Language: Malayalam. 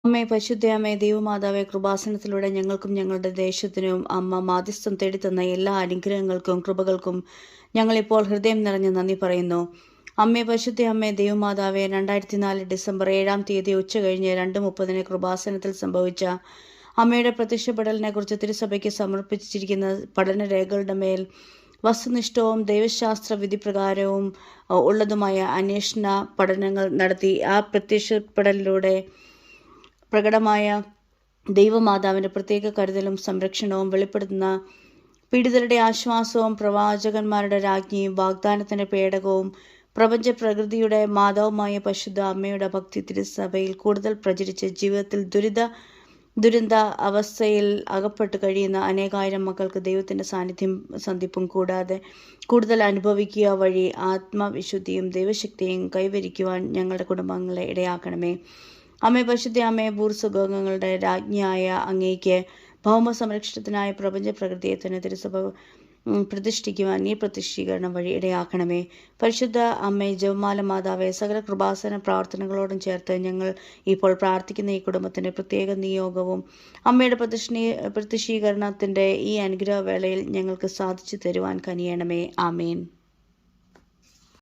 അമ്മേ പരിശുദ്ധയമ്മേ ദൈവമാതാവേ, കൃപാസനത്തിലൂടെ ഞങ്ങൾക്കും ഞങ്ങളുടെ ദേശത്തിനും അമ്മ മാധ്യസ്ഥം തേടിത്തന്ന എല്ലാ അനുഗ്രഹങ്ങൾക്കും കൃപകൾക്കും ഞങ്ങളിപ്പോൾ ഹൃദയം നിറഞ്ഞ് നന്ദി പറയുന്നു. അമ്മേ പരിശുദ്ധയമ്മേ ദൈവമാതാവേ, 2004 ഡിസംബർ 7-ാം തീയതി ഉച്ചകഴിഞ്ഞ് 2:30 കൃപാസനത്തിൽ സംഭവിച്ച അമ്മയുടെ പ്രത്യക്ഷപ്പെടലിനെ കുറിച്ച് തിരുസഭയ്ക്ക് സമർപ്പിച്ചിരിക്കുന്ന പഠനരേഖകളുടെ മേൽ വസ്തുനിഷ്ഠവും ദൈവശാസ്ത്ര വിധിപ്രകാരവും ഉള്ളതുമായ അന്വേഷണ പഠനങ്ങൾ നടത്തി ആ പ്രത്യക്ഷപ്പെടലിലൂടെ പ്രകടമായ ദൈവമാതാവിൻ്റെ പ്രത്യേക കരുതലും സംരക്ഷണവും വെളിപ്പെടുത്തുന്ന പീഡിതരുടെ ആശ്വാസവും പ്രവാചകന്മാരുടെ രാജ്ഞിയും വാഗ്ദാനത്തിൻ്റെ പേടകവും പ്രപഞ്ച പ്രകൃതിയുടെ മാതാവുമായ പരിശുദ്ധ അമ്മയുടെ ഭക്തി തിരുസഭയിൽ കൂടുതൽ പ്രചരിച്ച് ജീവിതത്തിൽ ദുരന്ത അവസ്ഥയിൽ അകപ്പെട്ട് കഴിയുന്ന അനേകായിരം മക്കൾക്ക് ദൈവത്തിൻ്റെ സാന്നിധ്യം സന്ധിപ്പും കൂടാതെ കൂടുതൽ അനുഭവിക്കുക വഴി ആത്മവിശുദ്ധിയും ദൈവശക്തിയും കൈവരിക്കുവാൻ ഞങ്ങളുടെ കുടുംബങ്ങളെ ഇടയാക്കണമേ. അമ്മേ പരിശുദ്ധ അമ്മേ, ഭൂർസുഖങ്ങളുടെ രാജ്ഞിയായ അങ്ങേക്ക് ഭൗമ സംരക്ഷണത്തിനായ പ്രപഞ്ച പ്രകൃതിയെ തന്നെ തിരുസഭ പ്രതിഷ്ഠിക്കുവാൻ ഈ പ്രതിഷ്ഠീകരണം വഴി ഇടയാക്കണമേ. പരിശുദ്ധ അമ്മേ, ജപമാല മാതാവേ, സകല കൃപാസന പ്രാർത്ഥനകളോടും ചേർത്ത് ഞങ്ങൾ ഇപ്പോൾ പ്രാർത്ഥിക്കുന്ന ഈ കുടുംബത്തിൻ്റെ പ്രത്യേക നിയോഗവും അമ്മയുടെ പ്രതിഷ്ഠീകരണത്തിൻ്റെ ഈ അനുഗ്രഹവേളയിൽ ഞങ്ങൾക്ക് സാധിച്ചു തരുവാൻ കനിയണമേ. ആമേൻ.